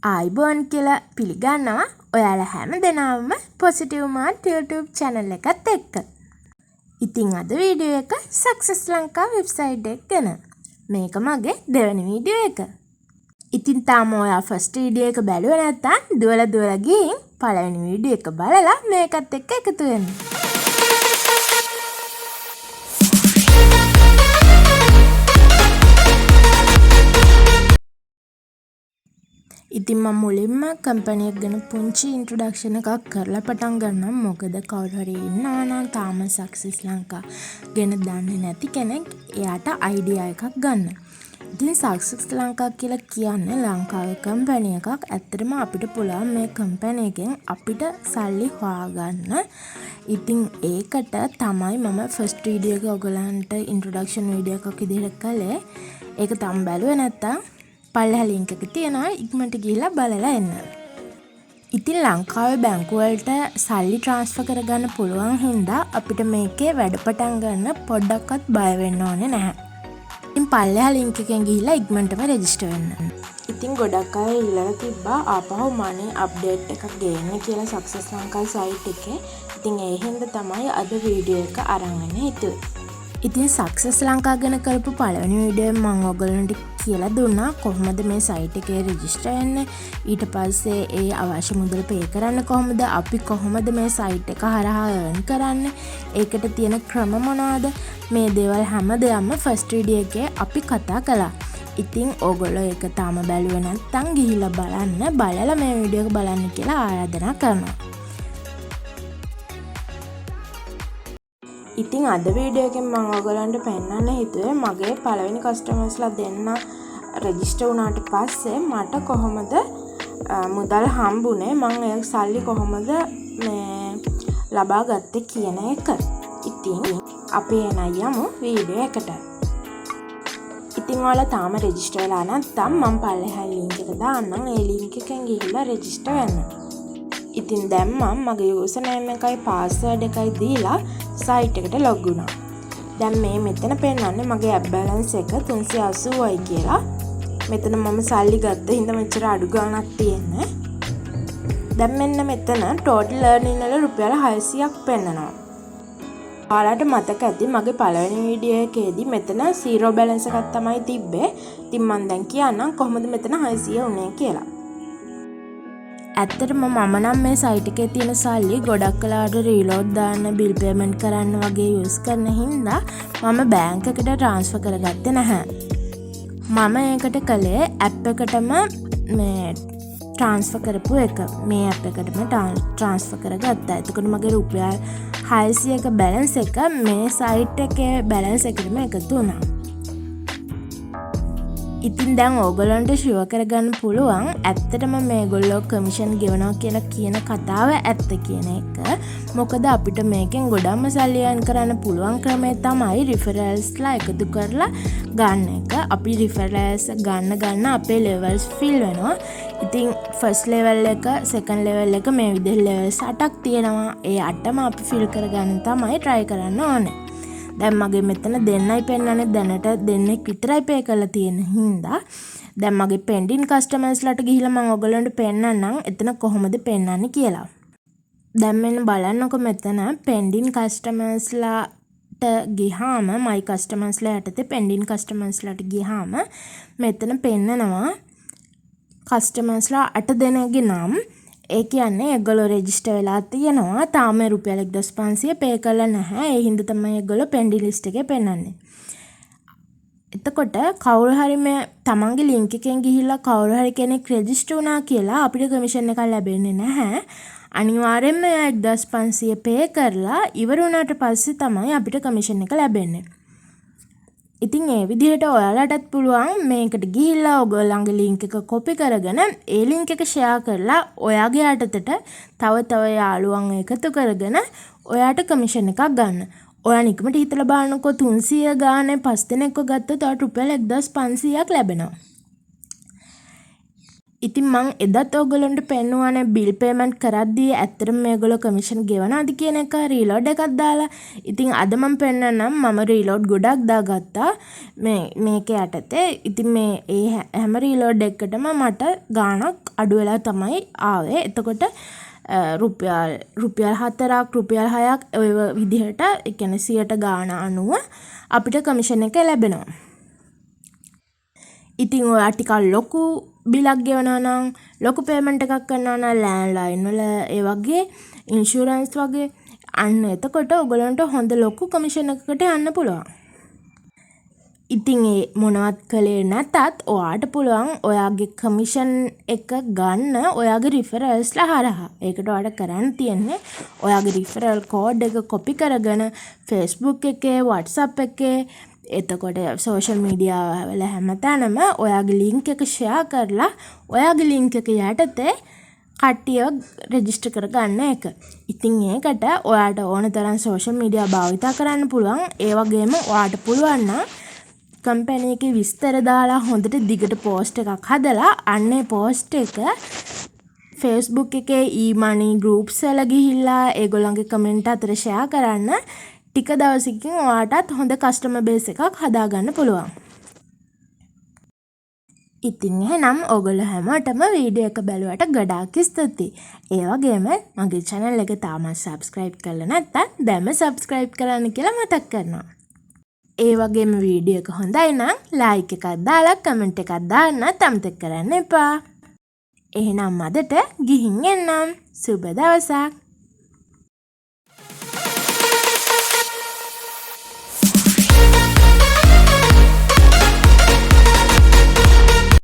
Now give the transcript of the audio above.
ආයිබෝන් කියලා පිළිගන්නවා ඔයාලා හැම දෙනාම Positivemart YouTube channel එකත් එක්ක. ඉතින් අද වීඩියෝ එක Success Lanka website එක ගැන. මේක මගේ දෙවෙනි වීඩියෝ එක. ඉතින් තාම ඔයා first වීඩියෝ එක බැලුවේ නැත්නම් දුවලා ගිහින් පළවෙනි වීඩියෝ එක බලලා මේකත් එක්ක එකතු වෙන්න. ඉතින් මම මුලින්ම කම්පැනි එක ගැන පුංචි ඉන්ට්‍රොඩක්ෂන් එකක් කරලා පටන් ගන්නම්. මොකද කවුරු හරි ඉන්නවා නම් තාම Success Lanka ගැන දන්නේ නැති කෙනෙක් එයාට අයිඩියා එකක් ගන්න. ඉතින් Success Lanka කියලා කියන්නේ ලංකාවේ කම්පැනි එකක්. ඇත්තටම අපිට පුළුවන් මේ කම්පැනි එකෙන් අපිට සල්ලි හොයාගන්න. ඉතින් ඒකට තමයි මම ෆස්ට් වීඩියෝ එක ඔයගලන්ට ඉන්ට්‍රොඩක්ෂන් වීඩියෝ එකක් විදිහට කළේ. ඒක තාම බැලුවේ නැත්තම් පල්ලෙහා ලින්ක් එක තියෙනවා ඉක්මනට ගිහිල්ලා බලලා එන්න. ඉතින් ලංකාවේ බැංකු වලට සල්ලි ට්‍රාන්ස්ෆර් කරගන්න පුළුවන් හින්දා අපිට මේකේ වැඩ පටන් ගන්න පොඩ්ඩක්වත් බය වෙන්න ඕනේ නැහැ. ඉතින් පල්ලෙහා ලින්ක් එකෙන් ගිහිල්ලා ඉක්මනටම රෙජිස්ටර් වෙන්න. ඉතින් ගොඩක් අය ඉල්ලලා තිබ්බා ආපහු මනේ අප්ඩේට් එකක් ගේන්න කියලා Success Lanka site එකේ. ඉතින් ඒ හින්දා තමයි අද වීඩියෝ එක අරන් එන්න හිතුවේ. ඉතින් Success Lanka ගැන කරපු පළවෙනි වීඩියෝ මම ඔයගොල්ලන්ට කියලා දුන්නා කොහොමද මේ සයිට් එකේ රෙජිස්ටර් වෙන්නේ, ඊට පස්සේ ඒ අවශ්‍ය මුදල් පේ කරන්න කොහොමද, අපි කොහොමද මේ සයිට් එක හරහා earn කරන්නේ, ඒකට තියෙන ක්‍රම මොනවාද, මේ දේවල් හැමදේම ෆස්ට් වීඩියෝ එකේ අපි කතා කළා. ඉතින් ඕගොල්ලෝ ඒක තාම බැලුවේ නැත්නම් ගිහිල්ලා බලලා මේ වීඩියෝ එක බලන්න කියලා ආරාධනා කරනවා. ඉතින් අද වීඩියෝ එකෙන් මම ඔයගලන්ට පෙන්නන්න හිතුවේ මගේ පළවෙනි කස්ටමර්ස්ලා දෙන්න රෙජිස්ටර් වුණාට පස්සේ මට කොහොමද මුදල් හම්බුනේ, මම ඒ සල්ලි කොහොමද මේ ලබා ගත්තේ කියන එක. ඉතින් අපි එන යමු වීඩියෝ එකට. ඉතින් ඔයාලා තාම රෙජිස්ටර් වෙලා නැත්නම් මම පල්ලෙහා ලින්ක් එක දාන්නම්. ඒ ලින්ක් එකෙන් ගිහිල්ලා රෙජිස්ටර් වෙන්න. ඉතින් දැන් මම මගේ යූසර්නේම් එකයි පාස්වර්ඩ් එකයි දීලා සයිට් එකට ලොග් වුණා. දැන් මේ මෙතන පෙන්නන්නේ මගේ ඇප් බැලන්ස් එක 380යි කියලා. මෙතන මම සල්ලි ගත්ත හින්දා මෙච්චර අඩු ගාණක් තියෙන්නේ. දැන් මෙන්න මෙතන ටෝටල් earning වල රුපියල් 600ක් පෙන්නනවා. ඔයාලට මතක ඇති මගේ පළවෙනි වීඩියෝ එකේදී මෙතන 0 බැලන්ස් එකක් තමයි තිබ්බේ. ඉතින් මම දැන් කියන්නම් කොහොමද මෙතන 600 උනේ කියලා. ඇත්තටම මම නම් මේ සයිට් එකේ තියෙන සල්ලි ගොඩක් වෙලාවට රීලෝඩ් දාන්න, බිල් පේමන්ට් කරන්න වගේ යූස් කරන හින්දා මම බැංක් එකට ට්‍රාන්ස්ෆර් කරගත්තේ නැහැ. මම ඒකට කළේ ඇප් එකටම මේ ට්‍රාන්ස්ෆර් කරපු එක. මේ ඇප් එකටම ට්‍රාන්ස්ෆර් කරගත්තා. එතකොට මගේ රුපියල් 600ක බැලන්ස් එක මේ සයිට් එකේ බැලන්ස් එකටම එකතු වුණා. ඉතින් දැන් ඕගොල්ලන්ට ෂුවර් කරගන්න පුළුවන් ඇත්තටම මේගොල්ලෝ කමිෂන් ගෙවනවා කියලා කියන කතාව ඇත්ත කියන එක. මොකද අපිට මේකෙන් ගොඩක්ම සල්ලි earn කරන්න පුළුවන් ක්‍රමය තමයි රිෆරල්ස්ලා එකතු කරලා ගන්න එක. අපි රිෆරල්ස් ගන්න අපේ ලෙවල්ස් ෆිල් වෙනවා. ඉතින් ෆස්ට් ලෙවල් එක, සෙකන්ඩ් ලෙවල් එක මේ විදිහට ලෙවල්ස් 8ක් තියෙනවා. ඒ 8ම අපි ෆිල් කරගන්න තමයි try කරන්න ඕනේ. දැන් මගේ මෙතන දෙන්නයි පෙන්නන්නේ, දැනට දෙන්නෙක් විතරයි පේ කරලා තියෙන හින්දා දැන් මගේ පෙන්ඩින් කස්ටමර්ස්ලාට ගිහිල්ලා මම ඔයගොල්ලන්ට පෙන්නන්නම් එතන කොහොමද පෙන්නන්නේ කියලා. දැන් මෙන්න බලන්නකො මෙතන පෙන්ඩින් කස්ටමර්ස්ලාට ගියාම මයි කස්ටමර්ස්ලා යටතේ පෙන්ඩින් කස්ටමර්ස්ලාට ගියාම මෙතන පෙන්නනවා කස්ටමර්ස්ලා 8 දෙනෙක්ගේ නම්. ඒ කියන්නේ ඒගොල්ලෝ රෙජිස්ටර් වෙලා තියෙනවා. තාම රුපියල් 1500 පේ කරලා නැහැ. ඒ හින්දා තමයි ඒගොල්ලෝ පෙන්ඩින් ලිස්ට් එකේ පෙන්නන්නේ. එතකොට කවුරු හරි මේ තමන්ගේ ලින්ක් එකෙන් ගිහිල්ලා කවුරු හරි කෙනෙක් රෙජිස්ටර් වුණා කියලා අපිට කමිෂන් එකක් ලැබෙන්නේ නැහැ. අනිවාර්යෙන්ම 1500 පේ කරලා ඉවර වුණාට පස්සේ තමයි අපිට කමිෂන් එක ලැබෙන්නේ. ඉතින් ඒ විදිහට ඔයාලටත් පුළුවන් මේකට ගිහිල්ලා ඔයගොල්ලන්ගේ ලින්ක් එක කොපි කරගෙන ඒ ලින්ක් එක ෂෙයා කරලා ඔයාගේ යටතට තව යාළුවන් එකතු කරගෙන ඔයාට කමිෂන් එකක් ගන්න. ඔයා නිකමට හිතලා බලනකො 300 ගානේ 5 දෙනෙක්ව ගත්තොත් ඔයාට රුපියල් 1500ක් ලැබෙනවා. ඉතින් මං එදත් ඔයගොල්ලන්ට පෙන්නුවානේ බිල් පේමන්ට් කරද්දී ඇත්තටම මේගොල්ලෝ කමිෂන් ගෙවනවාද කියන එක රීලෝඩ් එකක් දාලා. ඉතින් අද මම පෙන්නන්නම් මම රීලෝඩ් ගොඩක් දාගත්තා මේක යටතේ. ඉතින් මේ හැම රීලෝඩ් එකකටම මට ගාණක් අඩු වෙලා තමයි ආවේ. එතකොට රුපියල් 4ක් රුපියල් 6ක් ඔය විදිහට ඒ කියන්නේ 100ට ගාණ අනුව අපිට කමිෂන් එක ලැබෙනවා. ඉතින් ඔයා ටිකක් ලොකු බිලක් ගෙවනවා නම් ලොකු පේමන්ට් එකක් කරනවා නම් ලෑන්ඩ්ලයින් වල ඒ වගේ ඉන්ෂුරන්ස් වගේ අන්න එතකොට ඔයගලන්ට හොඳ ලොකු කමිෂන් එකකට යන්න පුළුවන්. ඉතින් ඒ මොනවත් කළේ නැතත් ඔයාට පුළුවන් ඔයාගේ කමිෂන් එක ගන්න ඔයාගේ රිෆරල්ස්ලා හරහා. ඒකට ඔයාට කරන්න තියෙන්නේ ඔයාගේ රිෆරල් කෝඩ් එක කොපි කරගෙන Facebook එකේ WhatsApp එකේ එතකොට සෝෂල් මීඩියා වල හැමතැනම ඔයාගේ ලින්ක් එක ෂෙයා කරලා ඔයාගේ ලින්ක් එක යටතේ කට්ටියව රෙජිස්ටර් කරගන්න එක. ඉතින් ඒකට ඔයාට ඕන තරම් සෝෂල් මීඩියා භාවිත කරන්න පුළුවන්. ඒ වගේම ඔයාට පුළුවන් නම් කම්පැනි එකේ විස්තර දාලා හොඳට දිගට පෝස්ට් එකක් හදලා අන්නේ පෝස්ට් එක Facebook එකේ e-money groups වල ගිහිල්ලා ඒගොල්ලන්ගේ කමෙන්ට් අතර ෂෙයා කරන්න ටික දවසකින් ඔයාටත් හොඳ කස්ටමර් බේස් එකක් හදාගන්න පුළුවන්. ඉතින් එහෙනම් ඔයගොල්ලෝ හැමෝටම වීඩියෝ එක බැලුවට ගොඩාක් ස්තුතියි. ඒ වගේම මගේ channel එක තාමත් subscribe කරලා නැත්නම් දැන්ම subscribe කරන්න කියලා මතක් කරනවා. ඒ වගේම වීඩියෝ එක හොඳයි නම් like එකක් දාලා comment එකක් දාන්න අමතක කරන්න එපා. එහෙනම් අදට ගිහින් එන්නම්. සුබ දවසක්.